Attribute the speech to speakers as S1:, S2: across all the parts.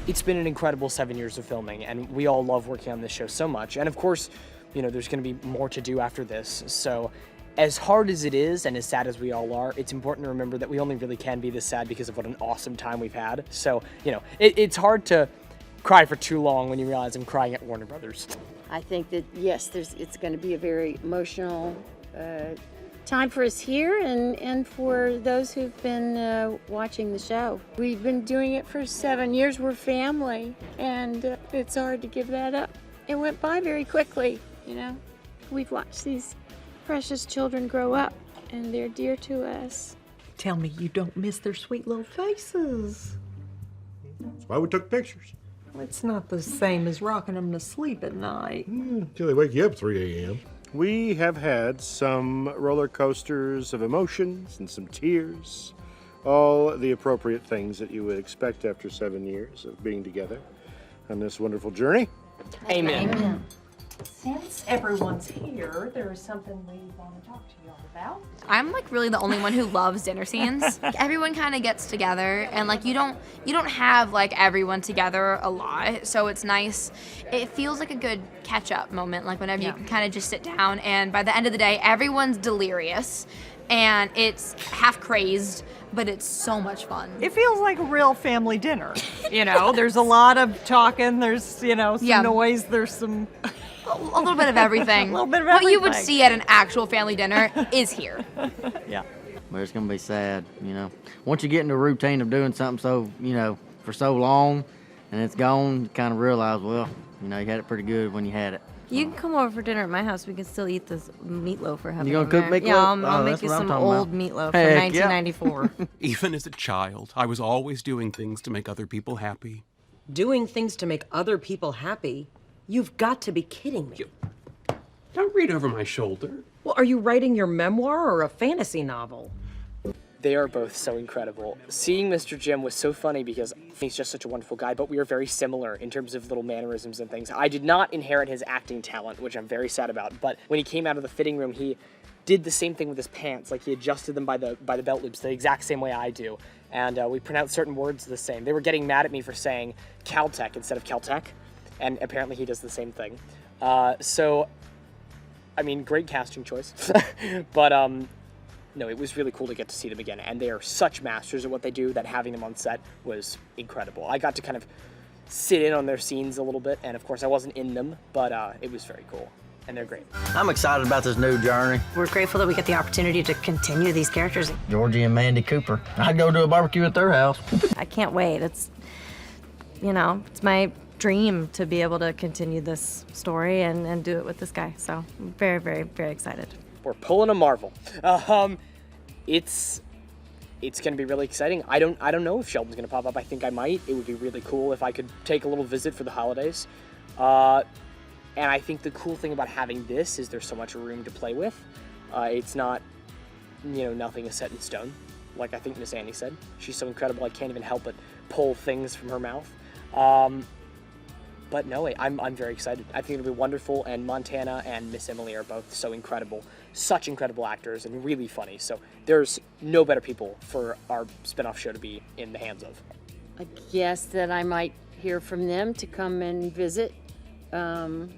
S1: It's been an incredible 7 years of filming, and we all love working on this show so much. And of course, you know, there's going to be more to do after this. So as hard as it is, and as sad as we all are, it's important to remember that we only really can be this sad because of what an awesome time we've had. So, you know, it's hard to cry for too long when you realize I'm crying at Warner Brothers.
S2: I think that, yes, it's going to be a very emotional time for us here and for those who've been watching the show. We've been doing it for 7 years. We're family, and it's hard to give that up. It went by very quickly, you know. We've watched these precious children grow up, and they're dear to us.
S3: Tell me you don't miss their sweet little faces.
S4: That's why we took pictures.
S3: It's not the same as rocking them to sleep at night.
S4: Until they wake you up at 3 a.m. We have had some roller coasters of emotions and some tears. All the appropriate things that you would expect after 7 years of being together on this wonderful journey.
S1: Amen.
S2: Amen.
S3: Since everyone's here, there is something we want to talk to you all about.
S5: I'm like really the only one who loves dinner scenes. Everyone kind of gets together, and like you don't have like everyone together a lot, so it's nice. It feels like a good catch-up moment, like whenever you can kind of just sit down, and by the end of the day, everyone's delirious, and it's half crazed, but it's so much fun.
S3: It feels like a real family dinner. You know, there's a lot of talking, there's, you know, some noise, there's some...
S5: A little bit of everything.
S3: A little bit of
S5: What you
S3: everything.
S5: would see at an actual family dinner is here.
S3: Yeah.
S6: But it's gonna be sad, you know. Once you get into a routine of doing something so, you know, for so long, and it's gone, you kind of realize, well, you know, you had it pretty good when you had it.
S7: You can come over for dinner at my house. We can still eat this meatloaf we're having.
S6: You gonna cook meatloaf?
S7: Yeah, I'll
S6: Oh,
S7: make
S6: that's
S7: you
S6: what I'm
S7: some
S6: talking
S7: old
S6: about.
S7: meatloaf from
S6: Heck, yeah.
S7: 1994.
S8: Even as a child, I was always doing things to make other people happy.
S9: Doing things to make other people happy? You've got to be kidding me.
S8: Don't read over my shoulder.
S9: Well, are you writing your memoir or a fantasy novel?
S1: They are both so incredible. Seeing Mr. Jim was so funny because he's just such a wonderful guy, but we are very similar in terms of little mannerisms and things. I did not inherit his acting talent, which I'm very sad about, but when he came out of the fitting room, he did the same thing with his pants. Like, he adjusted them by the belt loops the exact same way I do. And we pronounced certain words the same. They were getting mad at me for saying Caltech instead of Caltech, and apparently he does the same thing. So, I mean, great casting choice. But, no, it was really cool to get to see them again, and they are such masters at what they do that having them on set was incredible. I got to kind of sit in on their scenes a little bit, and of course I wasn't in them, but it was very cool, and they're great.
S6: I'm excited about this new journey.
S10: We're grateful that we get the opportunity to continue these characters.
S6: Georgie and Mandy Cooper. I'd go to a barbecue at their house.
S7: I can't wait. It's, you know, it's my dream to be able to continue this story and do it with this guy. So I'm very, very, very excited.
S1: We're pulling a Marvel. It's gonna be really exciting. I don't know if Sheldon's gonna pop up. I think I might. It would be really cool if I could take a little visit for the holidays. And I think the cool thing about having this is there's so much room to play with. It's not, you know, nothing is set in stone. Like I think Miss Annie said, she's so incredible. I can't even help but pull things from her mouth. But no, I'm very excited. I think it'll be wonderful, and Montana and Miss Emily are both so incredible. Such incredible actors and really funny. So there's no better people for our spinoff show to be in the hands of.
S2: I guess that I might hear from them to come and visit. But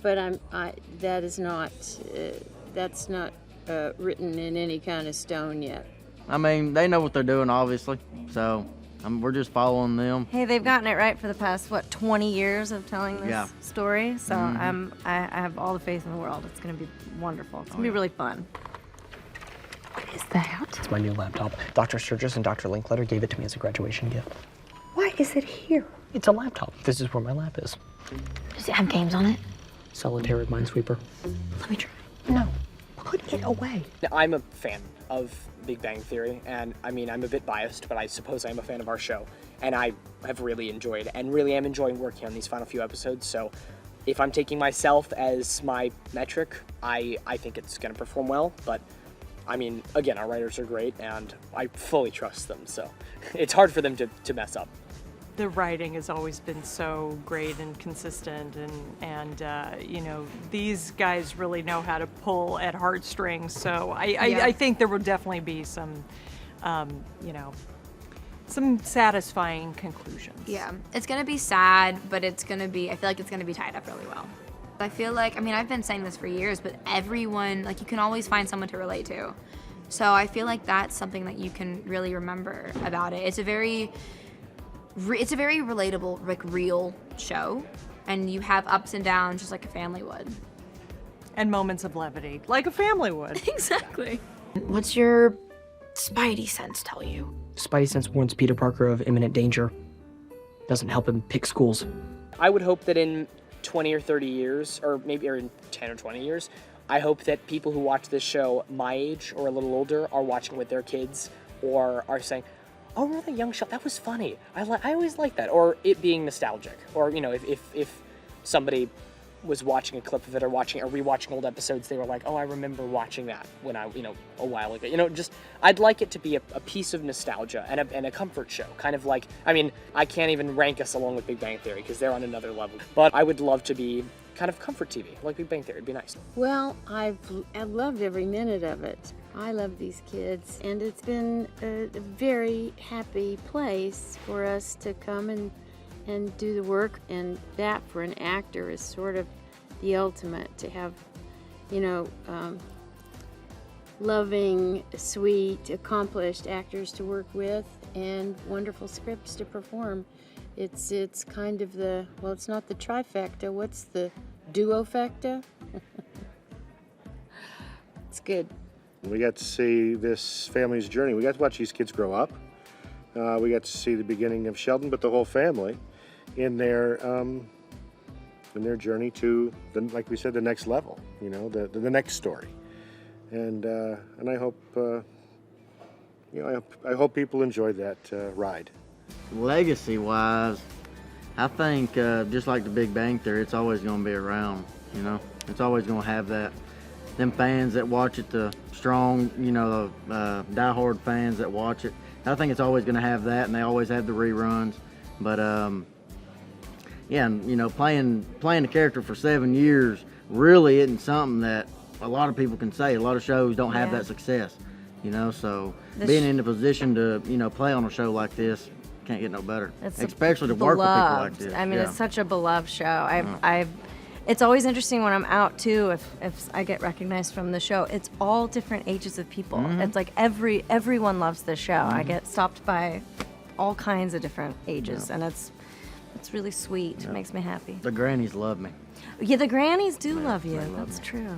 S2: that is not, that's not written in any kind of stone yet.
S6: I mean, they know what they're doing, obviously, so we're just following them.
S7: Hey, they've gotten it right for the past, 20 years of telling this story. So I have all the faith in the world. It's going to be wonderful. It's going to be really fun.
S10: What is that?
S1: It's my new laptop. Dr. Sturgis and Dr. Linkletter gave it to me as a graduation gift.
S10: Why is it here?
S1: It's a laptop. This is where my lap is.
S10: Does it have games on it?
S1: Solitaire with Minesweeper.
S10: Let me try. No. Put it away.
S1: Now, I'm a fan of Big Bang Theory, and I mean, I'm a bit biased, but I suppose I'm a fan of our show, and I have really enjoyed and really am enjoying working on these final few episodes. So if I'm taking myself as my metric, I think it's going to perform well, but I mean, again, our writers are great, and I fully trust them, so it's hard for them to mess up.
S3: The writing has always been so great and consistent, and you know, these guys really know how to pull at heartstrings. So I think there will definitely be some, you know, some satisfying conclusions.
S5: Yeah, it's gonna be sad, but I feel like it's gonna be tied up really well. I feel like, I've been saying this for years, but everyone, like, you can always find someone to relate to. So I feel like that's something that you can really remember about it. It's a very relatable, like, real show, and you have ups and downs just like a family would.
S3: And moments of levity, like a family would.
S5: Exactly.
S10: What's your spidey sense tell you?
S11: Spidey sense warns Peter Parker of imminent danger. Doesn't help him pick schools.
S1: I would hope that in 20 or 30 years, or in 10 or 20 years, I hope that people who watch this show my age or a little older are watching with their kids or are saying, oh, remember that Young Sheldon? That was funny. I always liked that. Or it being nostalgic. Or, if somebody was watching a clip of it or rewatching old episodes, they were like, oh, I remember watching that when a while ago. I'd like it to be a piece of nostalgia and a comfort show. Kind of like, I can't even rank us along with Big Bang Theory because they're on another level. But I would love to be kind of comfort TV, like Big Bang Theory. It'd be nice.
S2: Well, I've loved every minute of it. I love these kids, and it's been a very happy place for us to come and do the work, and that for an actor is sort of the ultimate, to have, loving, sweet, accomplished actors to work with and wonderful scripts to perform. It's kind of it's not the trifecta, what's the duofecta? It's good.
S4: We got to see this family's journey. We got to watch these kids grow up. We got to see the beginning of Sheldon, but the whole family in their journey to, like we said, the next level. The next story. And I hope I hope people enjoyed that ride.
S6: Legacy-wise, I think just like the Big Bang Theory, it's always going to be around. It's always going to have them fans that watch it, the strong, diehard fans that watch it. I think it's always going to have that, and they always have the reruns. But playing the character for 7 years really isn't something that a lot of people can say. A lot of shows don't have that success, So being in the position to play on a show like this, can't get no better. Especially to work with people like this.
S7: It's such a beloved show. It's always interesting when I'm out too, if I get recognized from the show. It's all different ages of people. Mm-hmm. It's like everyone loves this show. Mm-hmm. I get stopped by all kinds of different ages, and it's really sweet. It makes me happy.
S6: The grannies love me.
S7: Yeah, the grannies do love you. That's true.